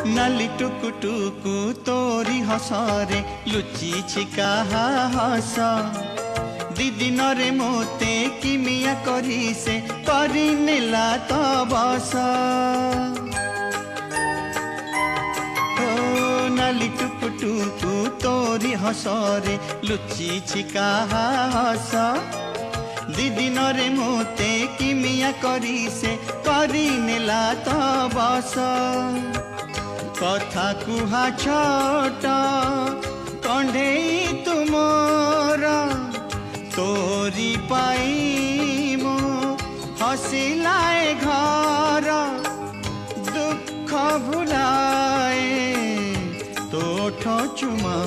नाली टुकु टुकु तोरी हसरे लुचि छिका हस दीदी नरे मोते किमिया करी से करी नेला तो बस नाली टुकु टुकु तोरी हसरे लुचि छिका हस दीदी नरे मोते किमिया करी से करी नेला तो बस कथा कुहा छोट कंढेई तुमर तोरी पाई मो हसिलाए घर दुख भुलाए तोठ चुमा